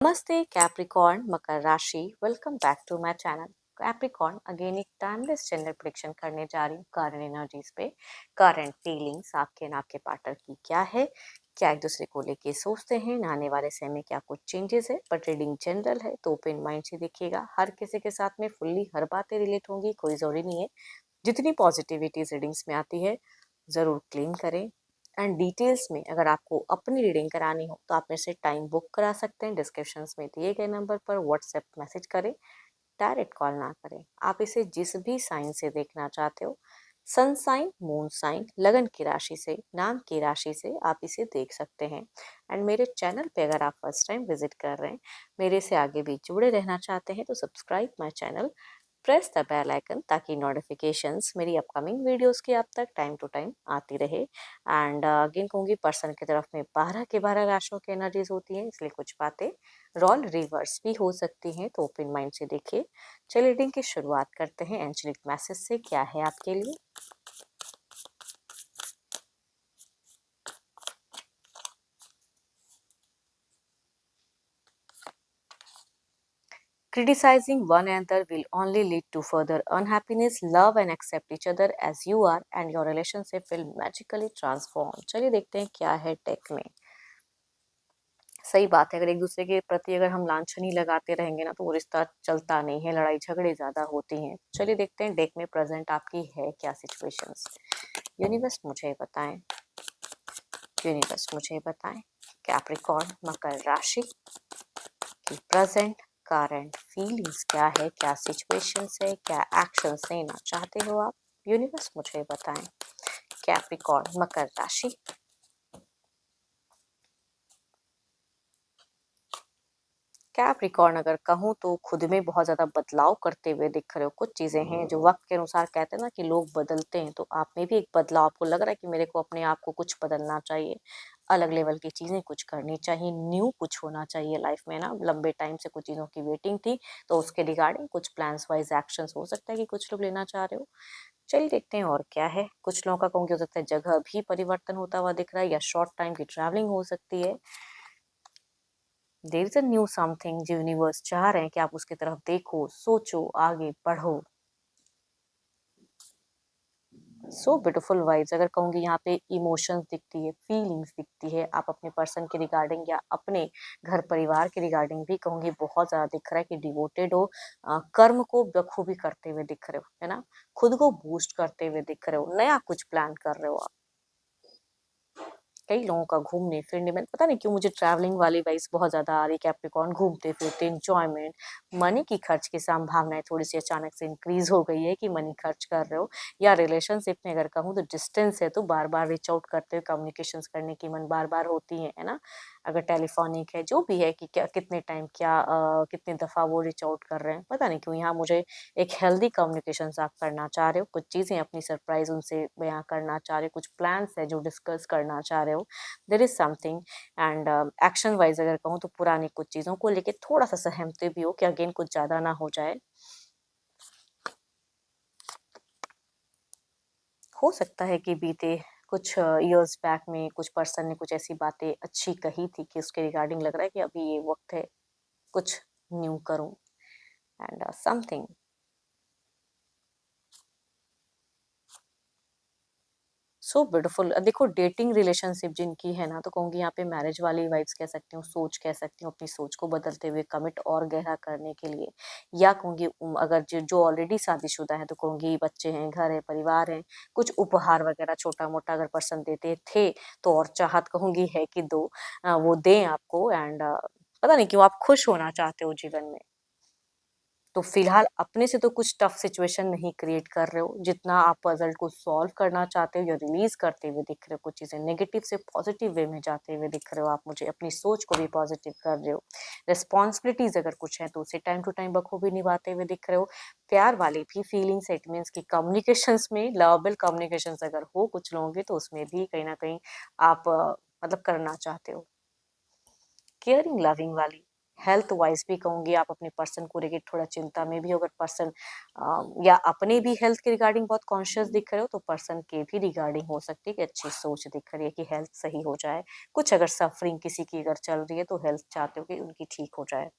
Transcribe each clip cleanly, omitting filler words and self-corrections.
Namaste Capricorn मकर राशि welcome back to my channel Capricorn. Again एक टाइमलेस जेंडर प्रेडिक्शन करने जा रही हूँ करंट एनर्जीज पे। करंट फीलिंग्स आपके एंड आपके पार्टनर की क्या है, क्या एक दूसरे को लेके सोचते हैं, आने वाले समय में क्या कुछ चेंजेस है। बट रीडिंग जनरल है तो ओपन माइंड से देखिएगा। हर किसी के साथ में फुल्ली हर बातें रिलेट होंगी, कोई जरूरी नहीं है। जितनी पॉजिटिविटी रीडिंग्स में आती है ज़रूर क्लेम करें। एंड डिटेल्स में अगर आपको अपनी रीडिंग करानी हो तो आप मेरे से टाइम बुक करा सकते हैं। डिस्क्रिप्शंस में दिए गए नंबर पर व्हाट्सएप मैसेज करें, डायरेक्ट कॉल ना करें। आप इसे जिस भी साइन से देखना चाहते हो, सन साइन, मून साइन, लगन की राशि से, नाम की राशि से आप इसे देख सकते हैं। एंड मेरे चैनल पे अगर आप फर्स्ट टाइम विजिट कर रहे हैं, मेरे से आगे भी जुड़े रहना चाहते हैं तो subscribe my channel, press the bell icon ताकि नोटिफिकेशंस मेरी अपकमिंग वीडियोस की आप तक टाइम टू टाइम आती रहे। एंड अगेन कहूँगी पर्सन की तरफ में 12 के 12 राशियों की एनर्जीज होती हैं, इसलिए कुछ बातें रोल रिवर्स भी हो सकती हैं, तो ओपन माइंड से देखिए। चलिए रीडिंग की शुरुआत करते हैं एंजेलिक मैसेज से। क्या है आपके लिए? Criticizing one another will only lead to further unhappiness. Love and accept each other as you are, and your relationship will magically transform. चलिए देखते हैं क्या है टेक में। सही बात है, अगर एक दूसरे के प्रति अगर हम लांछनी लगाते रहेंगे ना तो वो रिश्ता चलता नहीं है, लड़ाई झगड़े ज्यादा होती हैं। चलिए देखते हैं डेक में प्रेजेंट आपकी है क्या सिचुएशंस। यूनिवर्स मुझे बताएं, यूनिवर्स मुझे बताएं कैप्रिकॉर्न मकर राशि की प्रेजेंट करंट फीलिंग्स क्या है, क्या सिचुएशंस है, क्या एक्शंस लेना चाहते हो आप। यूनिवर्स मुझे बताएं कैप्रिकॉर्न मकर राशि। कैप्रिकॉर्न अगर कहूँ तो खुद में बहुत ज़्यादा बदलाव करते हुए दिख रहे हो। कुछ चीज़ें हैं जो वक्त के अनुसार कहते हैं ना कि लोग बदलते हैं, तो आप में भी एक बदलाव आपको लग रहा है कि मेरे को अपने आप को कुछ बदलना चाहिए, अलग लेवल की चीज़ें कुछ करनी चाहिए, न्यू कुछ होना चाहिए लाइफ में ना। लंबे टाइम से कुछ चीज़ों की वेटिंग थी, तो उसके रिगार्डिंग कुछ प्लान्स वाइज एक्शंस हो सकता है कि कुछ लोग लेना चाह रहे हो। चलिए देखते हैं और क्या है। कुछ लोगों का कहूँगी हो सकता है जगह भी परिवर्तन होता हुआ दिख रहा है, या शॉर्ट टाइम की ट्रैवलिंग हो सकती है। There is a new something जो यूनिवर्स चाह रहे हैं कि आप उसकी तरफ देखो, सोचो, आगे बढ़ो। सो ब्यूटीफुल वाइब्स अगर कहूँगी यहाँ पे इमोशंस दिखती है, फीलिंग्स दिखती है। आप अपने पर्सन के रिगार्डिंग या अपने घर परिवार के रिगार्डिंग भी कहूँगी बहुत ज़्यादा दिख रहा है कि डिवोटेड हो, कर्म को बखूबी करते हुए दिख रहे हो, है ना। खुद को बूस्ट करते हुए दिख रहे हो, नया कुछ प्लान कर रहे हो आप। कई लोगों का घूमने फिरने में पता नहीं क्यों मुझे ट्रैवलिंग वाली वाइब्स बहुत ज्यादा आ रही। कैप्रिकॉर्न घूमते फिरते एंजॉयमेंट, मनी की खर्च की संभावनाएं थोड़ी सी अचानक से इंक्रीज हो गई है कि मनी खर्च कर रहे हो। या रिलेशनशिप में अगर कहूँ तो डिस्टेंस है तो बार बार रीच आउट करते हुए कम्युनिकेशन करने की मन बार बार होती है ना। अगर टेलीफोनिक है जो भी है कि क्या कितने टाइम क्या कितनी दफा वो रीच आउट कर रहे हैं, पता नहीं क्यों यहाँ मुझे एक हेल्दी कम्युनिकेशन आप करना चाह रहे हो। कुछ चीजें अपनी सरप्राइज उनसे बयां करना चाह रहे हो, कुछ प्लान्स है जो डिस्कस करना चाह रहे हो। There is something. And action wise अगर कहूँ तो पुरानी कुछ चीज़ों को लेके थोड़ा सा सहमति भी हो कि अगेन कुछ ज़्यादा ना हो जाए। हो सकता है कि बीते कुछ इयर्स बैक में कुछ पर्सन ने कुछ ऐसी बातें अच्छी कही थी कि उसके रिगार्डिंग लग रहा है कि अभी ये वक्त है कुछ न्यू करूं। And something. So beautiful. देखो डेटिंग रिलेशनशिप जिनकी है ना तो कहूँगी यहाँ पे मैरिज वाली वाइब्स कह सकती हूँ, सोच कह सकती हूँ, अपनी सोच को बदलते हुए कमिट और गहरा करने के लिए। या कहूँगी अगर जो जो ऑलरेडी शादीशुदा है तो कहूँगी बच्चे हैं, घर है, परिवार है, कुछ उपहार वगैरह छोटा मोटा अगर पर्सन देते थे तो और चाहत कहूँगी है कि दो, वो दें आपको। एंड पता नहीं क्यों आप खुश होना चाहते हो जीवन में। तो फिलहाल अपने से तो कुछ टफ सिचुएशन नहीं क्रिएट कर रहे हो, जितना आप पजल को सॉल्व करना चाहते हो या रिलीज करते हुए दिख रहे हो। कुछ चीजें नेगेटिव से पॉजिटिव वे में जाते हुए दिख रहे हो आप मुझे, अपनी सोच को भी पॉजिटिव कर रहे हो। रिस्पॉन्सिबिलिटीज अगर कुछ है तो उसे टाइम टू टाइम बखूबी निभाते हुए दिख रहे हो। प्यार वाली भी फीलिंग्स, इट मीन्स की कम्युनिकेशन में लवेबल कम्युनिकेशन अगर हो कुछ लोगों की तो उसमें भी कहीं ना कहीं आप मतलब करना चाहते हो। केयरिंग लविंग वाली हेल्थ वाइज भी कहूँगी आप अपने पर्सन को लेकर थोड़ा चिंता में भी हो। अगर पर्सन या अपने भी हेल्थ के रिगार्डिंग बहुत कॉन्शियस दिख रहे हो तो पर्सन के भी रिगार्डिंग हो सकती है कि अच्छी सोच दिख रही है कि हेल्थ सही हो जाए। कुछ अगर सफरिंग किसी की अगर चल रही है तो हेल्थ चाहते हो कि उनकी ठीक हो जाए।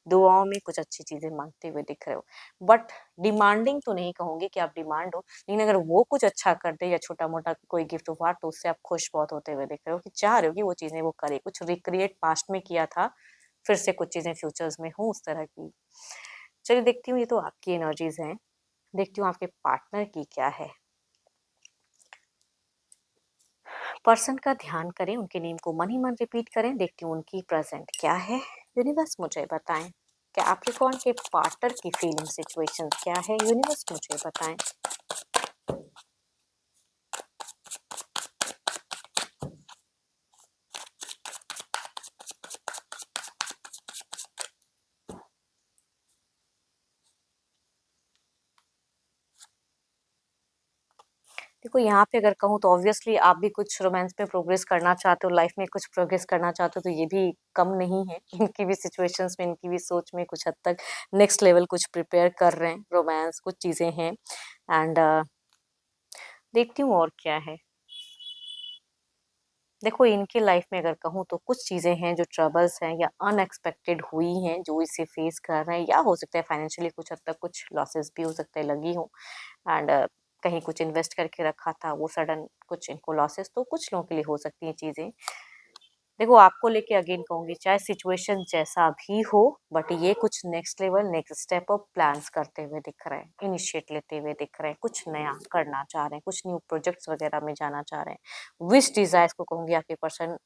दुआओं में कुछ अच्छी चीजें मांगते हुए दिख रहे हो। बट डिमांडिंग तो नहीं कहूंगी कि आप डिमांड हो, लेकिन अगर वो कुछ अच्छा कर दे या छोटा मोटा कोई गिफ्ट उपहार तो उससे आप खुश बहुत होते हुए दिख रहे हो कि चाह रहे हो कि वो चीजें वो करे, कुछ रिक्रिएट पास्ट में किया था फिर से कुछ चीजें फ्यूचर्स में हो उस तरह की। चलिए देखती हूँ, ये तो आपकी एनर्जीज हैं। देखती हूँ आपके पार्टनर की क्या है। पर्सन का ध्यान करें, उनके नेम को मन ही मन रिपीट करें। देखती हूँ उनकी प्रेजेंट क्या है। यूनिवर्स मुझे बताएं कैप्रिकॉर्न के पार्टनर की फीलिंग सिचुएशन क्या है। यूनिवर्स मुझे बताएं। देखो यहाँ पे अगर कहूँ तो ऑब्वियसली आप भी कुछ रोमांस पे प्रोग्रेस करना चाहते हो, लाइफ में कुछ प्रोग्रेस करना चाहते हो, तो ये भी कम नहीं है। इनकी भी सिचुएशंस में, इनकी भी सोच में कुछ हद तक नेक्स्ट लेवल कुछ प्रिपेयर कर रहे हैं। रोमांस कुछ चीजें हैं एंड देखती हूँ और क्या है। देखो इनकी लाइफ में अगर कहूँ तो कुछ चीजें हैं जो ट्रबल्स हैं या अनएक्सपेक्टेड हुई हैं जो इसे फेस कर रहे हैं, या हो सकता है फाइनेंशियली कुछ हद तक कुछ लॉसेस भी हो सकते हैं लगी हो एंड कहीं कुछ इन्वेस्ट करके रखा था वो सडन कुछ इनको लॉसेस, तो कुछ लोगों के लिए हो सकती हैं चीजें। देखो आपको लेके अगेन कहूंगी चाहे सिचुएशन जैसा भी हो, बट ये कुछ next level next step up plans करते हुए दिख रहे हैं, इनिशिएट लेते हुए दिख रहे हैं, कुछ नया करना चाह रहे हैं, कुछ न्यू प्रोजेक्ट्स वगैरह में जाना चाह रहे हैं। विश डिजायर्स को कहूंगी आपके पर्सन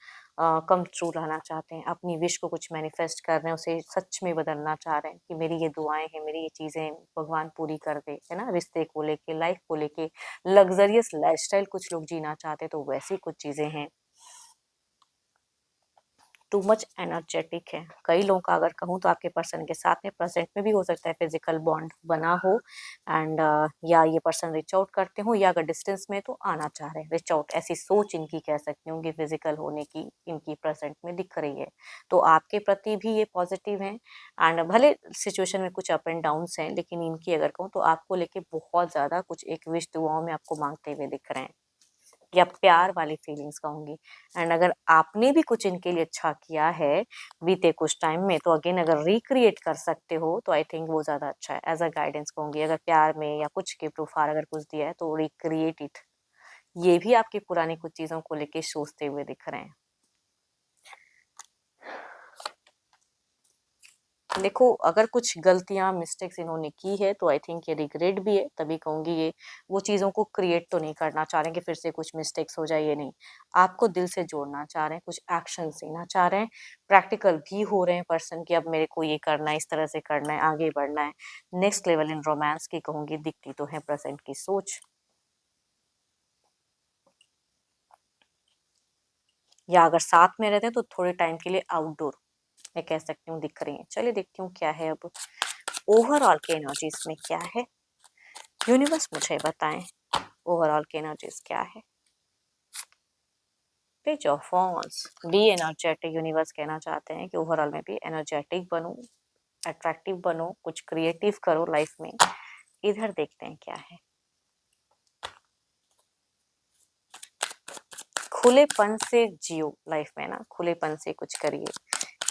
कम ट्रू रहना चाहते हैं, अपनी विश को कुछ मैनिफेस्ट कर रहे हैं, उसे सच में बदलना चाह रहे हैं कि मेरी ये दुआएं हैं, मेरी ये चीजें भगवान पूरी कर दे, है ना। रिश्ते को लेके, लाइफ को लेके, लग्जरियस लाइफस्टाइल कुछ लोग जीना चाहते हैं, तो वैसी कुछ चीजें हैं। टू मच एनर्जेटिक है कई लोगों का। अगर कहूँ तो आपके पर्सन के साथ में प्रेजेंट में भी हो सकता है फिजिकल बॉन्ड बना हो एंड या ये पर्सन रिच आउट करते हो, या अगर डिस्टेंस में तो आना चाह रहे हैं रिच आउट, ऐसी सोच इनकी कह सकती हूँ कि फिजिकल होने की इनकी प्रेजेंट में दिख रही है। तो आपके प्रति भी ये पॉजिटिव है एंड भले सिचुएशन में कुछ अप एंड डाउन्स हैं, लेकिन इनकी अगर कहूँ तो आपको लेके बहुत ज्यादा कुछ एक विश दुआओं में आपको मांगते हुए दिख रहे हैं, या प्यार वाली फीलिंग्स कहूंगी। एंड अगर आपने भी कुछ इनके लिए अच्छा किया है बीते कुछ टाइम में, तो अगेन अगर रिक्रिएट कर सकते हो तो आई थिंक वो ज्यादा अच्छा है। एज अ गाइडेंस कहूंगी, अगर प्यार में या कुछ के प्रूफार अगर कुछ दिया है तो रिक्रिएट इट। ये भी आपकी पुरानी कुछ चीजों को लेके सोचते हुए दिख रहे हैं। देखो अगर कुछ गलतियां मिस्टेक्स इन्होंने की है तो आई थिंक ये रिग्रेट भी है, तभी कहूंगी ये वो चीजों को क्रिएट तो नहीं करना चाह रहे हैं कि फिर से कुछ मिस्टेक्स हो जाए, ये नहीं। आपको दिल से जोड़ना चाह रहे हैं, कुछ एक्शन लेना चाह रहे हैं, प्रैक्टिकल भी हो रहे हैं पर्सन की अब मेरे को ये करना है, इस तरह से करना है, आगे बढ़ना है, नेक्स्ट लेवल इन रोमांस की कहूंगी दिखती तो है प्रेजेंट की सोच। या अगर साथ में रहते हैं तो थोड़े टाइम के लिए आउटडोर मैं कह सकती हूँ दिख रही है। चलिए देखती हूँ क्या है अब ओवरऑल के एनर्जीज में क्या है। यूनिवर्स मुझे बताएं ओवरऑल की एनर्जीज क्या है। Page of wands, be energetic. Universe कहना चाहते हैं कि ओवरऑल में भी एनर्जेटिक बनो, अट्रैक्टिव बनो, कुछ क्रिएटिव करो लाइफ में। इधर देखते हैं क्या है। खुलेपन से जियो लाइफ में ना, खुलेपन से कुछ करिए,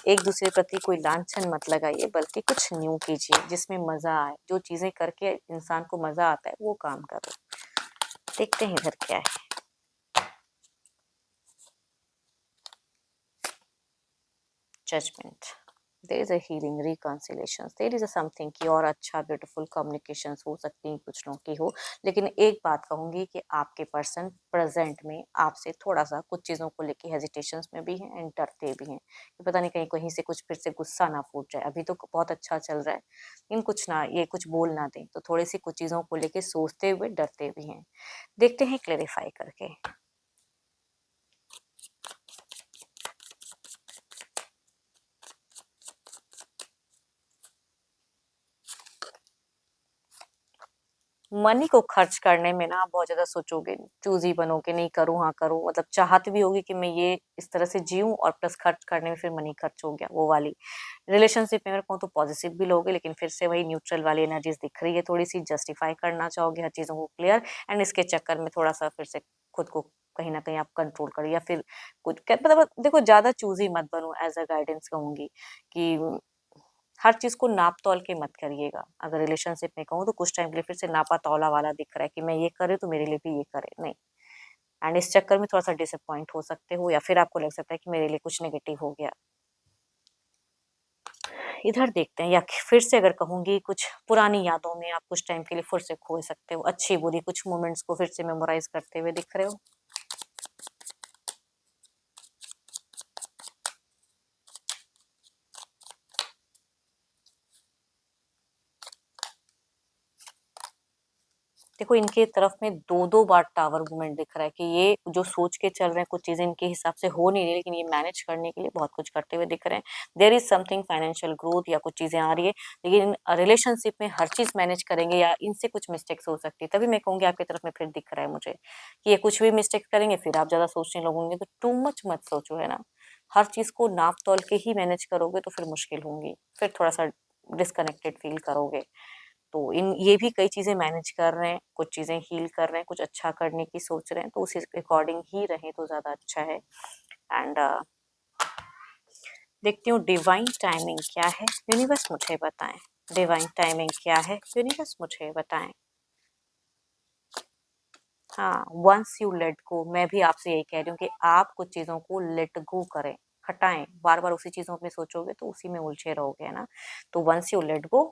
एक दूसरे प्रति कोई लांछन मत लगाइए, बल्कि कुछ न्यू कीजिए जिसमें मजा आए। जो चीजें करके इंसान को मजा आता है वो काम करो। देखते हैं इधर क्या है। Judgement, there is a healing reconciliation, there is a something की और अच्छा ब्यूटीफुल कम्युनिकेशंस हो सकती हैं कुछ लोगों की हो। लेकिन एक बात कहूंगी कि आपके पर्सन प्रेजेंट में आपसे थोड़ा सा कुछ चीज़ों को लेके हेजिटेशंस में भी हैं एंड डरते भी हैं कि पता नहीं कहीं कहीं से कुछ फिर से गुस्सा ना फूट जाए। अभी तो बहुत अच्छा चल रहा है, लेकिन कुछ ना ये कुछ बोल ना दें, तो थोड़ी सी कुछ चीज़ों को लेके सोचते हुए डरते भी हैं। देखते हैं क्लेरिफाई करके। मनी को खर्च करने में ना आप बहुत ज़्यादा सोचोगे, चूज़ी बनोगे, नहीं करूँ, हाँ करूँ, मतलब चाहत भी होगी कि मैं ये इस तरह से जिऊँ और प्लस खर्च करने में फिर मनी खर्च हो गया, वो वाली। रिलेशनशिप में अगर कहूँ तो पॉजिटिव भी लोगे, लेकिन फिर से वही न्यूट्रल वाली एनर्जीज़ दिख रही है, थोड़ी-सी जस्टिफाई करना चाहोगे हर चीज़ों को क्लियर एंड इसके चक्कर में थोड़ा-सा फिर से खुद को कहीं न कहीं आप कंट्रोल करो या फिर कुछ क मतलब देखो ज़्यादा चूज़ी मत बनो एज़ अ गाइडेंस कहूँगी कि हर चीज़ को नाप-तौल के मत करिएगा। अगर रिलेशनशिप में कहूँ तो कुछ टाइम के लिए फिर से नापा-तौला वाला दिख रहा है कि मैं ये कर रही हूँ तो मेरे लिए भी ये करे, नहीं। एंड इस चक्कर में थोड़ा-सा डिसअपॉइंट हो सकते हो या फिर आपको लग सकता है कि मेरे लिए कुछ नेगेटिव हो गया। इधर देखते हैं या फिर से अगर कहूँगी कुछ पुरानी यादों में आप कुछ टाइम के लिए फिर से खो सकते हो। अच्छी-बुरी कुछ मोमेंट्स को फिर से मेमोराइज़ करते हुए दिख रहे हो। देखो इनके तरफ में 2-2 बार टावर मूवमेंट दिख रहा है कि ये जो सोच के चल रहे हैं कुछ चीज़ें इनके हिसाब से हो नहीं रही लेकिन ये मैनेज करने के लिए बहुत कुछ करते हुए दिख रहे हैं। There is something financial growth या कुछ चीज़ें आ रही है लेकिन रिलेशनशिप में हर चीज़ मैनेज करेंगे या इनसे कुछ मिस्टेक्स हो सकती है। तभी मैं कहूँगी आपकी तरफ में फिर दिख रहा है मुझे कि ये कुछ भी मिस्टेक्स करेंगे फिर आप ज़्यादा सोचने लगोगे तो टू मच मत सोचो, है ना? हर चीज़ को नाप-तौल के ही मैनेज करोगे तो फिर मुश्किल होंगी। फिर थोड़ा-सा डिस्कनेक्टेड फील करोगे। तो इन ये भी कई चीज़ें मैनेज कर रहे हैं, कुछ चीज़ें हील कर रहे हैं, कुछ अच्छा करने की सोच रहे हैं, तो उसी अकॉर्डिंग ही रहें तो ज़्यादा अच्छा है। एंड देखती हूँ डिवाइन टाइमिंग क्या है? यूनिवर्स मुझे बताएँ। डिवाइन टाइमिंग क्या है? यूनिवर्स मुझे बताएँ। हाँ, वन्स यू लेट गो मैं भी आपसे यही कह रही हूँ कि आप कुछ चीज़ों को लेट गो करें, हटाएँ। बार-बार उसी चीज़ों में सोचोगे तो उसी में उलझे रहोगे, है ना? तो वन्स यू लेट गो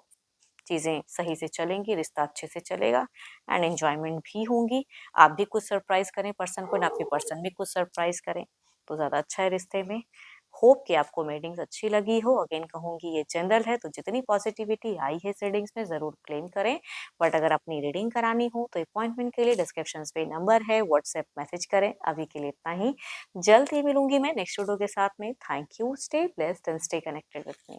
चीज़ें सही से चलेंगी, रिश्ता अच्छे से चलेगा एंड एन्जॉयमेंट भी होंगी। आप भी कुछ सरप्राइज़ करें पर्सन को, ना आपके पर्सन भी कुछ सरप्राइज़ करें, तो ज़्यादा अच्छा है रिश्ते में। होप कि आपको रीडिंग्स अच्छी लगी हो। अगेन कहूँगी ये जनरल है, तो जितनी पॉजिटिविटी आई है इस रीडिंग्स में ज़रूर क्लेम करें। बट अगर अपनी रीडिंग करानी हो तो अपॉइंटमेंट के लिए डिस्क्रिप्शंस पे नंबर है, व्हाट्सएप मैसेज करें। अभी के लिए इतना ही। जल्द ही मिलूँगी मैं नेक्स्ट वीडियो के साथ में। Thank you, stay blessed and stay connected with me.